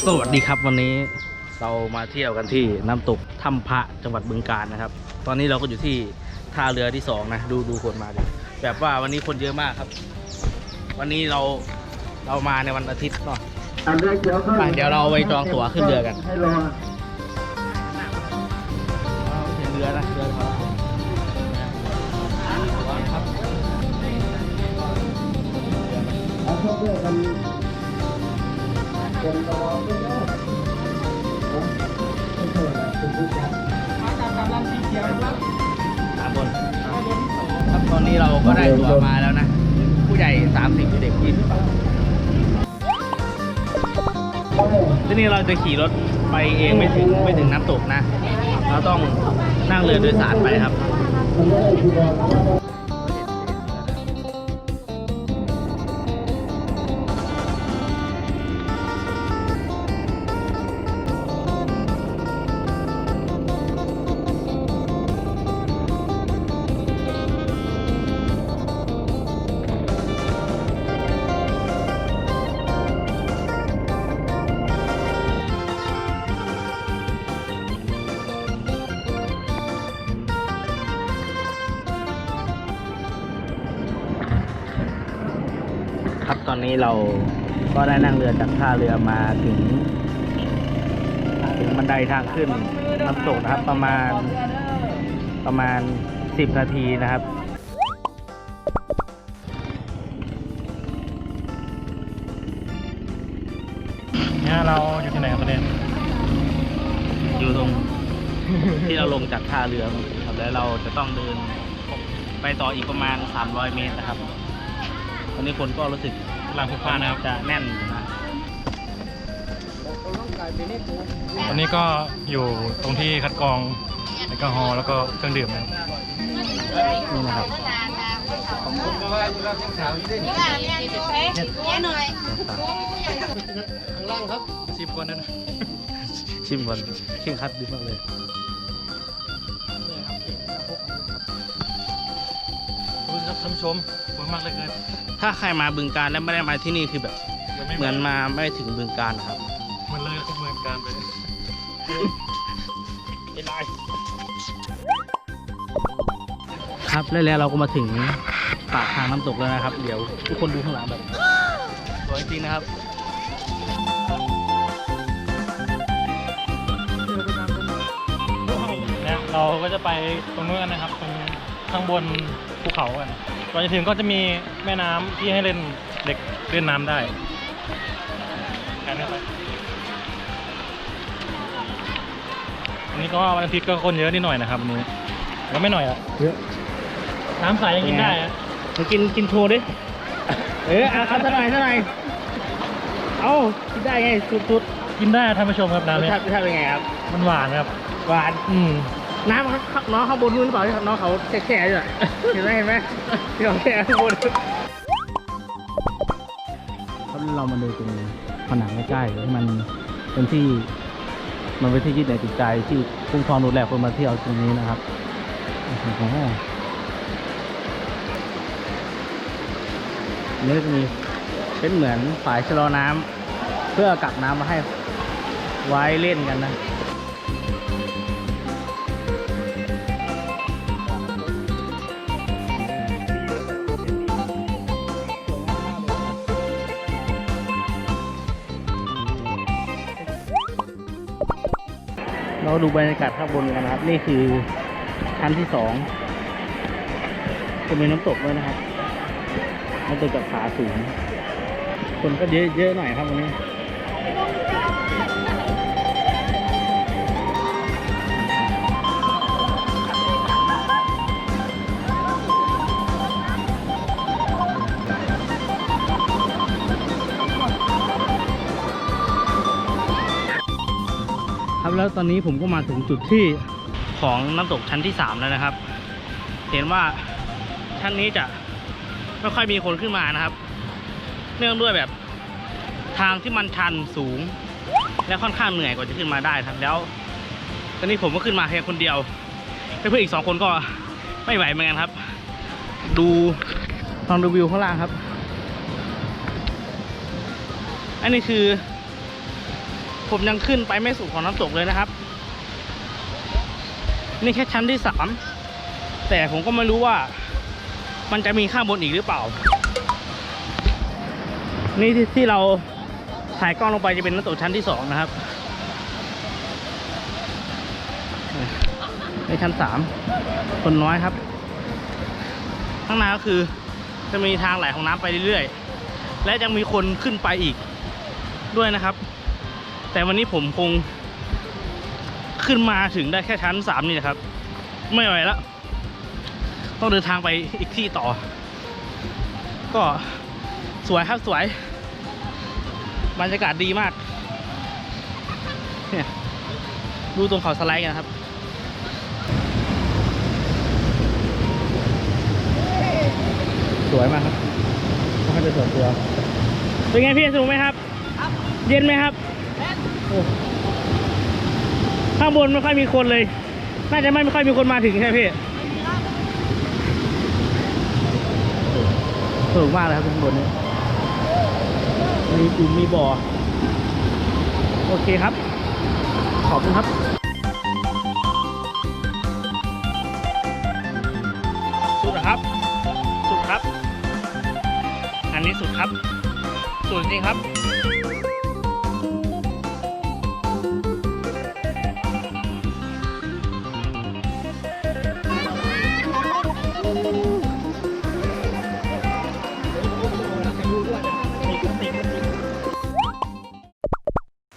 สวัสดีครับวันนี้เรามาเที่ยวกันที่น้ำตกถ้ำพระจังหวัดบึงกาฬนะครับตอนนี้เราก็อยู่ที่ท่าเรือที่2นะดูคนมาดิแบบว่าวันนี้คนเยอะมากครับวันนี้เรามาในวันอาทิตย์เนาะเดี๋ยวเราไปจองตั๋วขึ้นเรือกันเห็นเรือนะเรือครับ3 คนครับตอนนี้เราก็ได้ตั๋วมาแล้วนะผู้ใหญ่30เด็ก20 บาทที่นี่เราจะขี่รถไปเองไม่ถึงน้ำตกนะเราต้องนั่งเรือโดยสารไปครับครับตอนนี้เราก็ได้นั่งเรือจากท่าเรือมาถึงบันไดทางขึ้นน้ำตกนะครับประมาณ10 นาทีนะครับเนี่ยเราอยู่ที่ไหนครับประเด็นอยู่ตรง ที่เราลงจากท่าเรือครับแล้วเราจะต้องเดินไปต่ออีกประมาณ300 เมตรนะครับตอนนี้คนก็รู้สึกหลังผูกผ้านะครับจะแน่นนะ ตอนนี้ก็อยู่ตรงที่คัดกรองแอลกอฮอล์แล้วก็เครื่องดื่มนะครับนี่นะครับชิมก่อนนะชิมก่อนเข่งคัดดีมากเลยขอบคุณครับท่านผู้ชมขอบคุณมากเลยเกินถ้าใครมาบึงกาฬแล้วไม่ได้มาที่นี่คือแบบเหมือนมาไม่ถึงบึงกาฬนะครับมันเลยก็เหมือนการไปครับแล้วเราก็มาถึงปากทางน้ำตกแล้วนะครับเดี๋ยวทุกคนดูข้างหลังแบบสวยจริงนะครับเนี่ยเราก็จะไปตรงนู้นนะครับตรงข้างบนภูเขากันก่อนจะถึงก็จะมีแม่น้ำที่ให้เล่นเด็กเล่นน้ำได้แค่นี้ไปอันนี้ก็วันอาทิตย์ก็คนเยอะนิดหน่อยนะครับวันนี้แล้วไม่หน่อยอ่ะเยอะน้ำใสยังกินได้อะมากินโชว์ดิเอาเท่าไหร่เอากินได้ไงสุดกินได้ท่านผู้ชมครับน้ำนี้รสชาติเป็นไงครับมันหวานครับหวานน้ำน้องข้างบนนู้นหรือเปล่าที่น้องเขาแช่อยู่เห็นไหมที่เขาแช่ข้างบนเรามาดูตรงผนังใกล้ๆที่มันเป็นที่ยึดเหนี่ยวจิตใจที่คุ้มครองดูแลคนมาเที่ยวตรงนี้นะครับนี่จะมีเป็นเหมือนฝายชะลอน้ำเพื่อกักน้ำมาให้ไว้เล่นกันนะเราดูบรรยากาศข้างบนกันนะครับนี่คือชั้นที่2จะมีน้ำตกด้วยนะครับน้ำตกจากผาสูงคนก็เยอะหน่อยครับวันนี้ครับแล้วตอนนี้ผมก็มาถึงจุดที่ของน้ำตกชั้นที่3แล้วนะครับเห็นว่าชั้นนี้จะไม่ค่อยมีคนขึ้นมานะครับเนื่องด้วยแบบทางที่มันชันสูงและค่อนข้างเหนื่อยกว่าจะขึ้นมาได้ครับแล้วตอนนี้ผมก็ขึ้นมาเพียงคนเดียวเพื่อนอีก2 คนก็ไม่ไหวเหมือนกันครับลองดูวิวข้างล่างครับอันนี้คือ ผมยังขึ้นไปไม่สุดของน้ำตกเลยนะครับ นี่แค่ชั้นที่3แต่ผมก็ไม่รู้ว่ามันจะมีข้างบนอีกหรือเปล่า นี่ที่เราถ่ายกล้องลงไปจะเป็นน้ำตกชั้นที่2นะครับในชั้น3คนน้อยครับข้างหน้าก็คือจะมีทางไหลของน้ำไปเรื่อยๆและยังมีคนขึ้นไปอีกด้วยนะครับ แต่วันนี้ผมคงขึ้นมาถึงได้แค่ชั้น3นี่นะครับไม่ไหวแล้วต้องเดินทางไปอีกที่ต่อก็สวยครับสวยบรรยากาศดีมากเนี่ยดูตรงเขาสไลด์กันครับสวยมากครับต้องให้เป็นส่วนตัวเป็นไงพี่สนุกไหมครับเย็นไหมครับโอ้ข้างบนไม่ค่อยมีคนเลยน่าจะไม่ค่อยมีคนมาถึงใช่ไหมพี่สูงมากเลยครับข้างบนนี้มีบ่อโอเคครับขอบคุณครับสุดครับสุดครับอันนี้สุดครับสุดจริงครับ